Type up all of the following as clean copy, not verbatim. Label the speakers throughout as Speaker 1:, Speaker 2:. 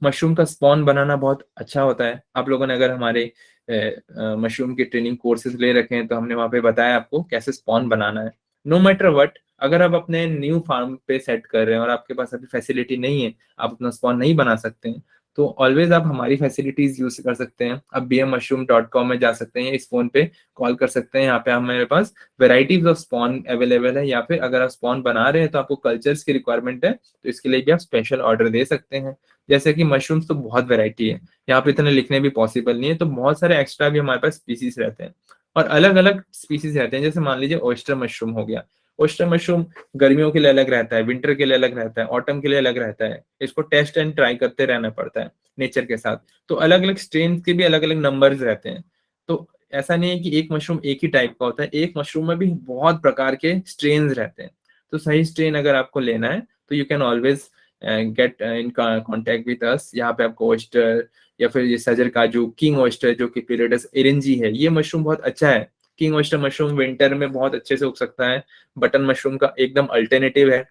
Speaker 1: Mushroom का spawn बनाना बहुत अच्छा होता है। आप लोगों ने अगर हमारे मशरूम के ट्रेनिंग कोर्सेज ले रखे हैं तो हमने वहाँ पे बताया आपको कैसे स्पॉन बनाना है। नो मैटर व्हाट, अगर आप अपने न्यू फार्म पे सेट कर रहे हैं और आपके पास अभी फैसिलिटी नहीं है, आप अपना स्पॉन नहीं बना सकते हैं, तो ऑलवेज आप हमारी फैसिलिटीज यूज कर सकते हैं। आप bmmushroom.com में जा सकते हैं, इस फोन पे कॉल कर सकते हैं। यहाँ पे हमारे पास वेराइटीज ऑफ स्पॉन अवेलेबल है, या फिर अगर आप स्पॉन बना रहे हैं तो आपको कल्चर्स की रिक्वायरमेंट है तो इसके लिए भी आप स्पेशल ऑर्डर दे सकते हैं। जैसे कि मशरूम्स तो बहुत वेराइटी है, यहाँ पे इतने लिखने भी पॉसिबल नहीं है, तो बहुत सारे एक्स्ट्रा भी हमारे पास स्पीसीज रहते हैं और अलग अलग स्पीसीज रहते हैं। जैसे मान लीजिए ऑयस्टर मशरूम हो गया। ऑयस्टर मशरूम गर्मियों के लिए अलग रहता है, विंटर के लिए अलग रहता है, ऑटम के लिए अलग रहता है। इसको टेस्ट एंड ट्राई करते रहना पड़ता है नेचर के साथ। तो अलग अलग स्ट्रेन के भी अलग अलग नंबर्स रहते हैं। तो ऐसा नहीं है कि एक मशरूम एक ही टाइप का होता है, एक मशरूम में भी बहुत प्रकार के स्ट्रेन रहते हैं। तो सही स्ट्रेन अगर आपको लेना है तो you can always get in contact with us. यहाँ पे आपको ऑयस्टर या फिर ये सजर काजू, किंग ऑयस्टर जो कि पिरियडस एरेंजी है, ये मशरूम बहुत अच्छा है। किंग ऑयस्टर मशरूम विंटर में बहुत अच्छे से उग सकता है, बटन मशरूम का एकदम अल्टरनेटिव है।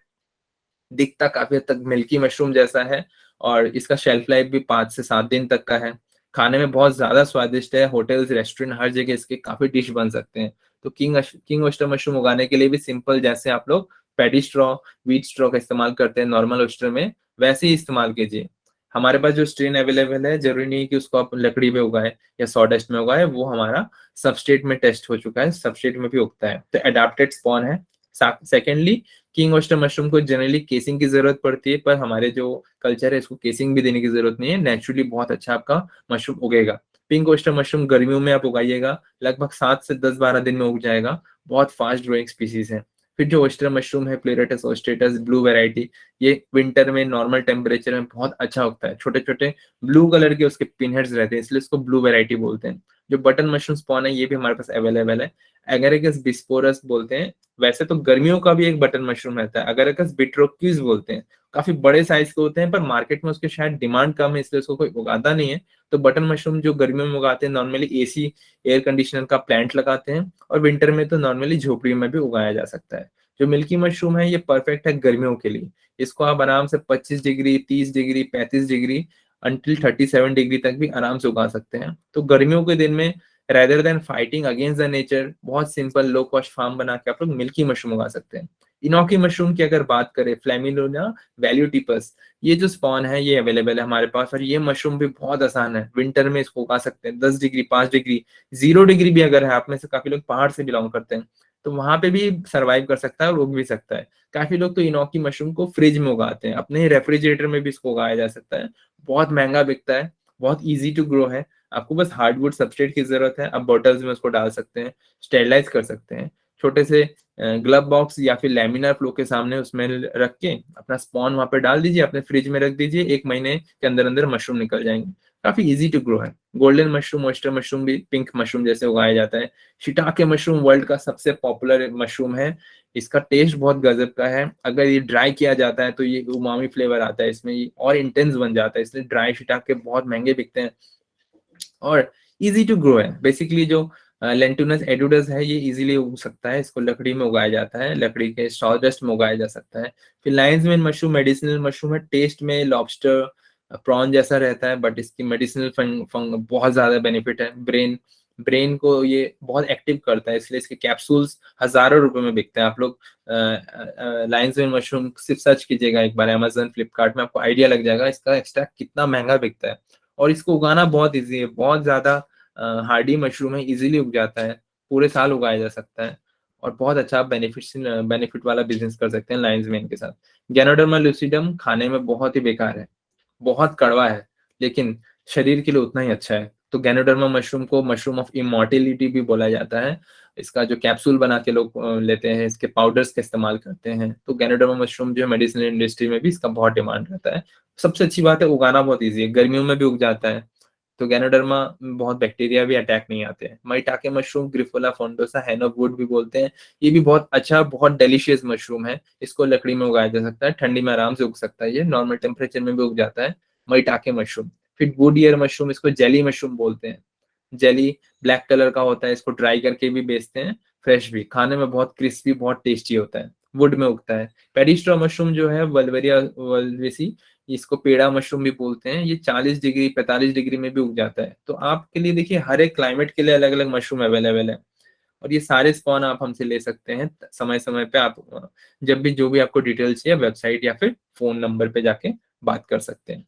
Speaker 1: दिखता काफी हद तक मिल्की मशरूम जैसा है और इसका शेल्फ लाइफ भी 5 से 7 दिन तक का है। खाने में बहुत ज्यादा स्वादिष्ट है, होटल्स रेस्टोरेंट हर जगह इसके काफी डिश बन सकते हैं। तो किंग ऑयस्टर मशरूम उगाने के लिए भी सिंपल, जैसे आप लोग पैडी स्ट्रॉ, व्हीट स्ट्रॉ का इस्तेमाल करते हैं नॉर्मल ऑयस्टर में, वैसे ही इस्तेमाल कीजिए। हमारे पास जो स्ट्रेन अवेलेबल है, जरूरी नहीं कि उसको आप लकड़ी पे उगाए या सॉडस्ट में उगाए, वो हमारा सबस्ट्रेट में टेस्ट हो चुका है, सबस्ट्रेट में भी उगता है, तो एडाप्टेड स्पॉन है। सेकेंडली, किंग ऑयस्टर मशरूम को जनरली केसिंग की जरूरत पड़ती है, पर हमारे जो कल्चर है इसको केसिंग भी देने की जरूरत नहीं है, नेचुरली बहुत अच्छा आपका मशरूम उगेगा। पिंक ऑयस्टर मशरूम गर्मियों में आप उगाइएगा, लगभग 7 से 10-12 दिन में उग जाएगा, बहुत फास्ट ग्रोइंग स्पीसीज है। फिर जो ऑयस्टर मशरूम है, प्लेरेटस ऑयस्ट्रेटस ब्लू वैरायटी, ये विंटर में नॉर्मल टेम्परेचर में बहुत अच्छा उगता है। छोटे छोटे ब्लू कलर के उसके पिनहेड्स रहते हैं, इसलिए इसको ब्लू वैरायटी बोलते हैं। जो बटन मशरूम स्पॉन है, ये भी हमारे पास अवेलेबल है, एगेरिकस बिस्पोरस बोलते हैं। वैसे तो गर्मियों का भी एक बटन मशरूम रहता है, एगेरिकस बिट्रोक्यूज बोलते हैं। काफी बड़े साइज के होते हैं, पर मार्केट में उसके शायद डिमांड कम है, इसलिए उसको कोई उगाता नहीं है। तो बटन मशरूम जो गर्मियों में उगाते हैं, नॉर्मली एसी एयर कंडीशनर का प्लांट लगाते हैं, और विंटर में तो नॉर्मली झोपड़ी में भी उगाया जा सकता है। जो मिल्की मशरूम है, ये परफेक्ट है गर्मियों के लिए। इसको आप आराम से 25 degree, 30 degree, 35 degree until 37 degree तक भी आराम से उगा सकते हैं। तो गर्मियों के दिन में rather than fighting against the nature, बहुत सिंपल लो कॉस्ट फार्म बना के आप लोग मिल्की मशरूम उगा सकते हैं। इनोकी मशरूम की अगर बात करें, फ्लैमिनोना वैल्यूटिपस, ये जो स्पॉन है ये अवेलेबल है हमारे पास, और ये मशरूम भी बहुत आसान है। विंटर में इसको उगा सकते हैं 10 डिग्री, 5 डिग्री, 0 डिग्री भी अगर है। आप में से काफी लोग पहाड़ से बिलोंग करते हैं, तो वहां पे भी सर्वाइव कर सकता है और उग भी सकता है। काफी लोग तो इनोकी मशरूम को फ्रिज में उगाते हैं, अपने रेफ्रिजरेटर में भी इसको उगाया जा सकता है। बहुत महंगा बिकता है, बहुत ईजी टू ग्रो है। आपको बस हार्डवुड सबस्ट्रेट की जरूरत है, आप बॉटल्स में उसको डाल सकते हैं, स्टेरलाइज कर सकते हैं। छोटे से ग्लव बॉक्स या फिर लैमिनार फ्लो के सामने उसमें रख के अपना स्पॉन वहां पे डाल दीजिए, अपने फ्रिज में रख दीजिए, 1 महीने के अंदर अंदर मशरूम निकल जाएंगे। काफी इजी टू ग्रो है। गोल्डन मशरूम, ऑयस्टर मशरूम भी पिंक मशरूम जैसे उगाया जाता है। शिटाके मशरूम वर्ल्ड का सबसे पॉपुलर मशरूम है। इसका टेस्ट बहुत गजब का है। अगर ये ड्राई किया जाता है तो ये उमामी फ्लेवर आता है इसमें, ये और इंटेंस बन जाता है, इसलिए ड्राई शिटाके बहुत महंगे बिकते हैं और इजी टू ग्रो है। बेसिकली जो लेंटुनस एडुडस है, ये इजीली उग सकता है, इसको लकड़ी में उगाया जाता है, लकड़ी के सॉडस्ट में उगाया जा सकता है। फिर Lions main mushroom medicinal mushroom है, टेस्ट में लॉबस्टर प्रॉन जैसा रहता है, बट इसकी मेडिसिनल फंग बहुत ज्यादा बेनिफिट है। ब्रेन को ये बहुत एक्टिव करता है, इसलिए इसके कैप्सूल्स हजारों रुपए में बिकते हैं। आप लोग लायंस मेन मशरूम सिर्फ सर्च कीजिएगा एक बार अमेजन, फ्लिपकार्ट में, आपको आइडिया लग जाएगा इसका एक्स्ट्रा कितना महंगा बिकता है। और इसको उगाना बहुत इजी है, बहुत ज्यादा हार्डी मशरूम है, इजीली उग जाता है, पूरे साल उगाया जा सकता है, और बहुत अच्छा बेनिफिट वाला बिजनेस कर सकते हैं लायंस मैन के साथ। गैनोडर्मा लूसिडम खाने में बहुत ही बेकार है, बहुत कड़वा है, लेकिन शरीर के लिए उतना ही अच्छा है। तो गैनोडर्मा मशरूम को मशरूम ऑफ इमॉर्टिलिटी भी बोला जाता है। इसका जो कैप्सूल बना के लोग लेते हैं, इसके पाउडर्स का इस्तेमाल करते हैं। तो गैनोडर्मा मशरूम जो है मेडिसिनल इंडस्ट्री में भी इसका बहुत डिमांड रहता है। सबसे अच्छी बात है, उगाना बहुत ईजी है, गर्मियों में भी उग जाता है। तो गैनोडर्मा बहुत बैक्टीरिया भी अटैक नहीं आते हैं। माइटाके मशरूम, ग्रिफोला फ्रोंटोसा, हैन ऑफ वुड भी बोलते हैं, ये भी बहुत अच्छा, बहुत डेलिशियस मशरूम है। इसको लकड़ी में उगाया जा सकता है, ठंडी में आराम से उग सकता है, ये नॉर्मल टेम्परेचर में भी उग जाता है। माइटाके मशरूम। फिर वुड ईयर मशरूम, इसको जेली मशरूम बोलते हैं। जेली ब्लैक कलर का होता है, इसको ड्राई करके भी बेचते हैं, फ्रेश भी, खाने में बहुत क्रिस्पी, बहुत टेस्टी होता है, वुड में उगता है। पेडिस्ट्रा मशरूम जो है, वल्वेरिया वल्वेसी, इसको पेड़ा मशरूम भी बोलते हैं, ये 40 डिग्री 45 डिग्री में भी उग जाता है। तो आपके लिए देखिए हर एक क्लाइमेट के लिए अलग अलग मशरूम अवेलेबल है, और ये सारे स्पॉन आप हमसे ले सकते हैं समय समय पे। आप जब भी जो भी आपको डिटेल्स चाहिए वेबसाइट या फिर फोन नंबर पे जाके बात कर सकते हैं।